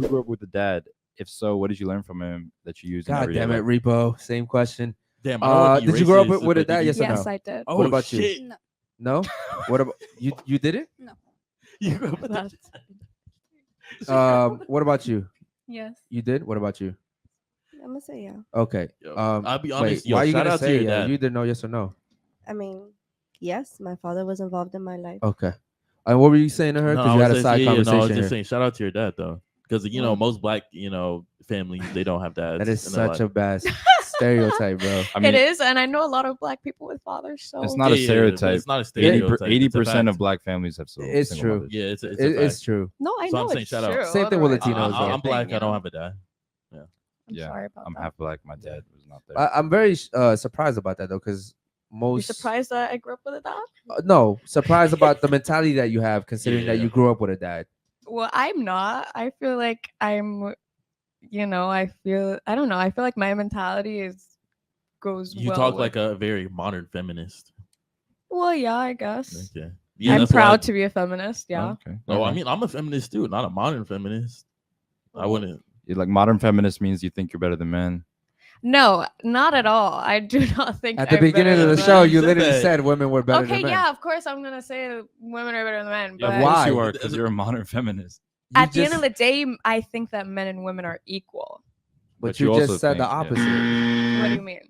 Who grew up with a dad? If so, what did you learn from him that you use in God everyday damn it, life? Repo. Same question. Damn, I don't want to be Did you grow up racist, with a but dad? did Yes you- or Yes, no? I did. Oh, What about you? shit. No. No. What about you? You did it? No. You grew up with that. What about you? Yes. You did? What about you? I'm gonna say yeah. Okay. Yo, I'll be honest. Wait, Yo, why are you shout gonna out to say your yeah? dad. You either know yes or no. I mean, yes, my father was involved in my life. Okay. And what were you saying to her? No, Because I you had was a just- side yeah, conversation no, I was just here. saying, shout out to your dad though, because most black families they don't have dads. That is in their such life. a bad stereotype, bro. I mean, it is, and I know a lot of black people with fathers. So it's not Yeah, a yeah, but stereotype. it's not a stereotype. 80% of fact. black families have It's single true. mothers. Yeah, it's a It's fact. true. No, I So I'm know saying it's shout out. true. Same thing with Otherwise, Latinos, it's though. a I'm black. thing, I don't you have a dad. know? I'm Yeah, sorry about I'm that. half black. My dad was not there. I'm very surprised about that though, because You're most surprised that I grew up with a dad? no surprised about the mentality that you have, considering that Yeah. you grew up with a dad. Well, I'm not. I feel like I don't know. I feel like my mentality goes. You well talk with- like a very modern feminist. Well, yeah, I guess. Okay. I'm that's why- proud to be a feminist. Yeah. Okay. No, I alright. mean I'm a feminist too, not a modern feminist. I wouldn't. You're like modern feminist means you think you're better than men. No, not at all. I do not think. At the I'm beginning better of the than show, men. you said literally that. said women were better Okay, than men. yeah, of course I'm gonna say women are better than men. Yeah, But of course Why? you are, because you're a modern feminist. You at the end just- of the day, I think that men and women are equal. but you you also just said the think, yeah. opposite. What do you mean?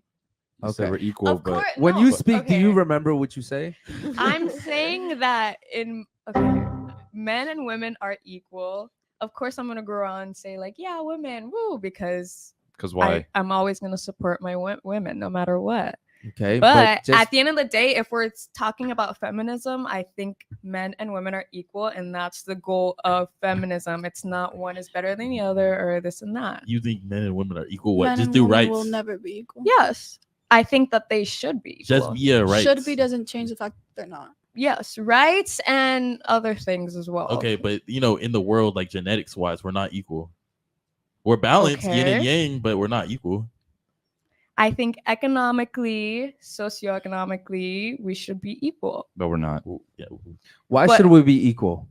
You said Okay. we're equal, Of but course. When no, you speak, do you okay. remember what you say? I'm saying that men and women are equal. Of course, I'm gonna go around and say like, yeah, women, woo, because why? I'm always gonna support my women no matter what. Okay, But just, at the end of the day, if we're talking about feminism, I think men and women are equal, and that's the goal of feminism. It's not one is better than the other or this and that. You think men and women are equal? What? Men Just and do women rights. will never be equal. Yes, I think that they should be equal. Just be a rights. Should be doesn't change the fact that they're not. Yes, rights and other things as well. Okay, but in the world, like genetics wise, we're not equal. We're balanced, yin and Okay. yang, but we're not equal. I think economically, socioeconomically, we should be equal. But we're not. Yeah, why but- should we be equal?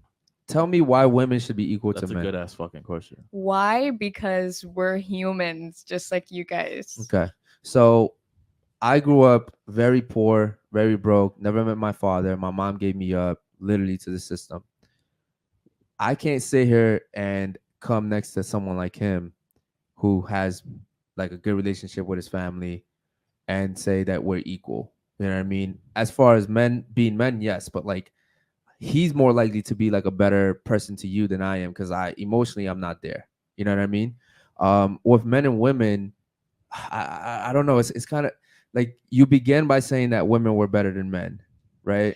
Tell me why women should be equal that's to a men. good ass fucking question. Why? Because we're humans, just like you guys. Okay, so I grew up very poor, very broke. Never met my father. My mom gave me up literally to the system. I can't sit here and come next to someone like him, who has like a good relationship with his family, and say that we're equal. You know what I mean? As far as men being men, yes, but like he's more likely to be like a better person to you than I am, because I'm not there. You know what I mean? With men and women, I don't know. It's kind of like you begin by saying that women were better than men, right?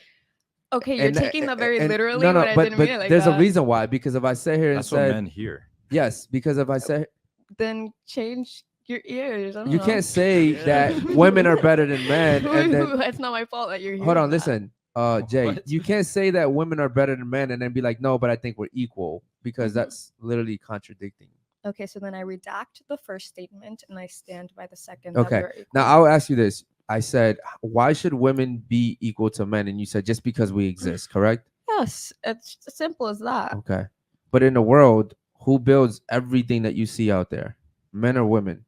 Okay, you're And- taking that very and- literally, no, but I didn't mean it like there's that. a reason why. Because if I sit here and That's what said men hear. yes, because if I say Then change your ears. I don't you know. can't say Yeah. that women are better than men, and then It's not my fault that you're here. hold on, listen, Jay, What? you can't say that women are better than men and then be like, no, but I think we're equal, because Mhm. that's literally contradicting. Okay, so then I redact the first statement and I stand by the second. Okay, That we're equal. now I'll ask you this. I said, why should women be equal to men? And you said just because we exist, correct? Yes, it's as simple as that. Okay. But in the world, who builds everything that you see out there? Men or women?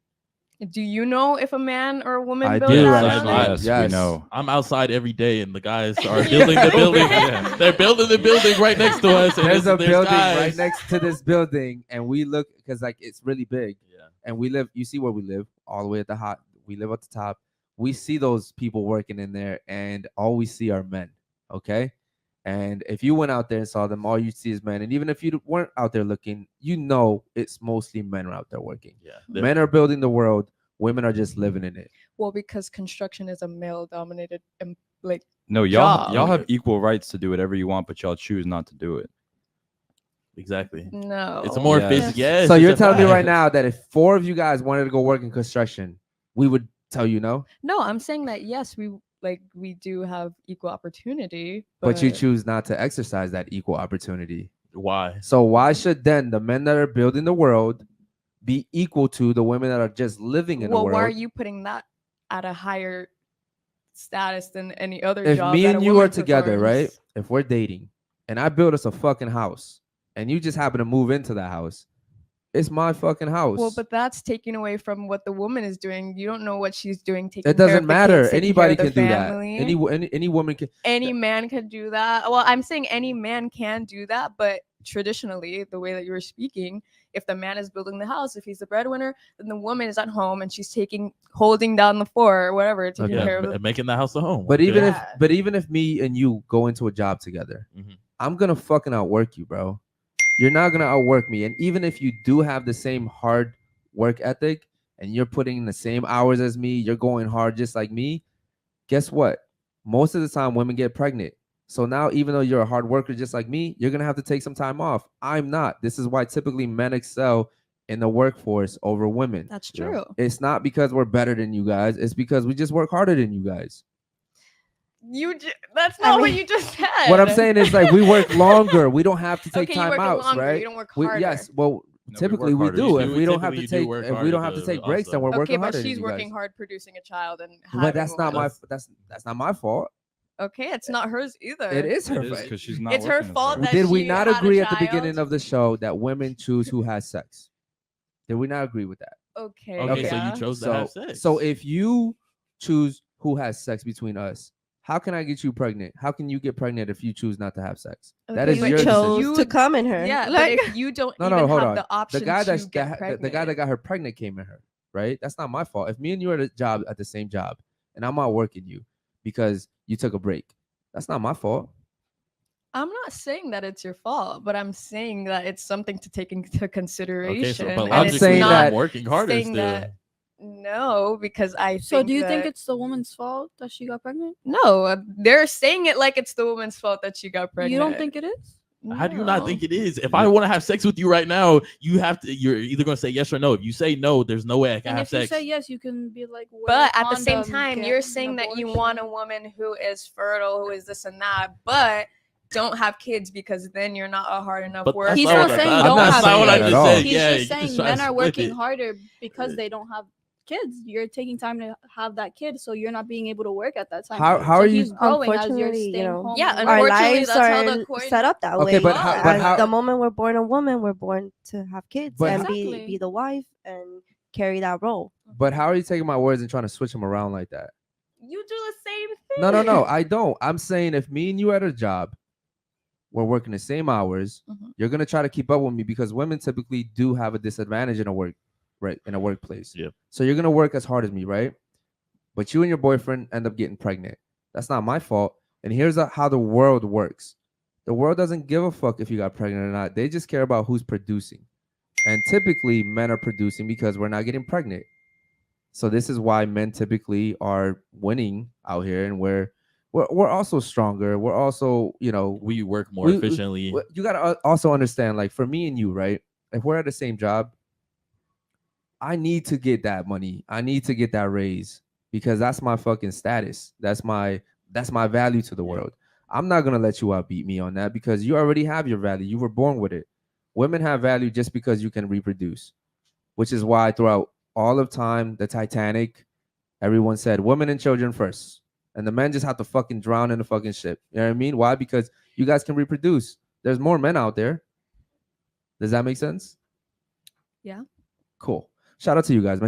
Do you know if a man or a woman I built do, that actually. on it? Yes, Yes. we know. I'm outside every day, and the guys are building the building. Yeah. They're building the building right next to us. And There's a building guys. right next to this building, and we look because like it's really big, Yeah. and we live. You see where we live, all the way at the hot. We live at the top. We see those people working in there, and all we see are men. Okay, and if you went out there and saw them, all you see is men. And even if you weren't out there looking, you know it's mostly men out there working. Yeah. Men are building the world. Women are just living in it. Well, because construction is a male-dominated, like No, y'all Job. have equal rights to do whatever you want, but y'all choose not to do it. Exactly. no. It's a more Yes. efficient. Yes. So it's you're a telling me fact. right now that if 4 of you guys wanted to go work in construction, we would tell you no, No, I'm saying that yes, we do have equal opportunity, but you choose not to exercise that equal opportunity. Why? So why should then the men that are building the world be equal to the women that are just living in Well, the world? why are you putting that at a higher status than any other If job? me that a and you woman are together, right? performs? If we're dating and I build us a fucking house and you just happen to move into that house, It's my fucking house. Well, but that's taking away from what the woman is doing. You don't know what she's doing. Taking it care doesn't of the matter. kids, taking Anybody care can of the do that. family. Any woman can. Any man can do that. Well, I'm saying any man can do that, but traditionally, the way that you were speaking, if the man is building the house, if he's the breadwinner, then the woman is at home and she's holding down the fort or whatever, taking Yeah, care of the. making the house a home. But Okay. even if me and you go into a job together, Mhm. I'm gonna fucking outwork you, bro. You're not gonna outwork me. And even if you do have the same hard work ethic and you're putting in the same hours as me, you're going hard just like me. Guess what? Most of the time, women get pregnant. So now, even though you're a hard worker just like me, you're gonna have to take some time off. I'm not. This is why typically men excel in the workforce over women. That's true. It's not because we're better than you guys. It's because we just work harder than you guys. That's not what you just said. What I'm saying is like we work longer. We don't have to take Okay, you time work outs, longer, right? you don't work harder. Yes. Well, No, typically we we work do. harder. If we don't have to Typically, you take, do work if we harder don't have to to take breaks, then also- we're Okay, working but harder. she's than you working guys. hard producing a child and But having that's not one. my that's not my fault. Okay, it's not hers either. It is her It is fault. because she's not. It's her working as fault hard. that Did we she not had a agree at the child? beginning of the show that women choose who has sex? Did we not agree with that? Okay. Okay, so yeah. you chose to have sex. So if you choose who has sex between us, how can I get you pregnant? How can you get pregnant if you choose not to have sex? That Okay, is but your you decision. chose to come in her. Yeah, Like, but if you don't No, even hold have on. the option The guy to that's get pregnant, the guy that got her pregnant came in her, right? That's not my fault. If me and you are at the same job, and I'm out working you because you took a break, that's not my fault. I'm not saying that it's your fault, but I'm saying that it's something to take into consideration. Okay, so but and I'm it's saying not that- I'm working harder saying still. that- No, because I So think do you think that- it's the woman's fault that she got pregnant? No, they're saying it like it's the woman's fault that she got pregnant. You don't think it is? How do you not No. think it is? If I want to have sex with you right now, you're either going to say yes or no. If you say no, there's no way I can And have if you sex. say yes, you can be like, wear But a at the same condom, time, get you're an saying that you abortion. want a woman who is fertile, who is this and that, but don't have kids because then you're not a hard enough But worker. that's He's not not what saying I- don't that's have not what I kids. just said. He's Yeah, just you saying try to men are split working it. harder because they don't have kids. You're taking time to have that kid, so you're not being able to work at that time. How So are you- he's growing as you're Unfortunately, staying home. Yeah, and our working. unfortunately, lives that's how are the coin- set up that Okay, way. but how- The moment we're born a woman, we're born to have kids But and Exactly. be the wife and carry that role. But how are you taking my words and trying to switch them around like that? You do the same thing. No, I don't. I'm saying if me and you at a job, we're working the same hours, Mhm. you're gonna try to keep up with me because women typically do have a disadvantage in a workplace. Yeah. So you're gonna work as hard as me, right? But you and your boyfriend end up getting pregnant. That's not my fault. And here's how the world works. The world doesn't give a fuck if you got pregnant or not. They just care about who's producing. And typically men are producing because we're not getting pregnant. So this is why men typically are winning out here, and we're also stronger. We're also, We work more we- efficiently. you gotta also understand, like for me and you, right? If we're at the same job, I need to get that money. I need to get that raise because that's my fucking status. That's my value to the world. I'm not gonna let you outbeat me on that because you already have your value. You were born with it. Women have value just because you can reproduce, which is why throughout all of time, the Titanic, everyone said women and children first. And the men just have to fucking drown in the fucking ship. You know what I mean? Why? Because you guys can reproduce. There's more men out there. Does that make sense? Yeah. Cool. Shout out to you guys.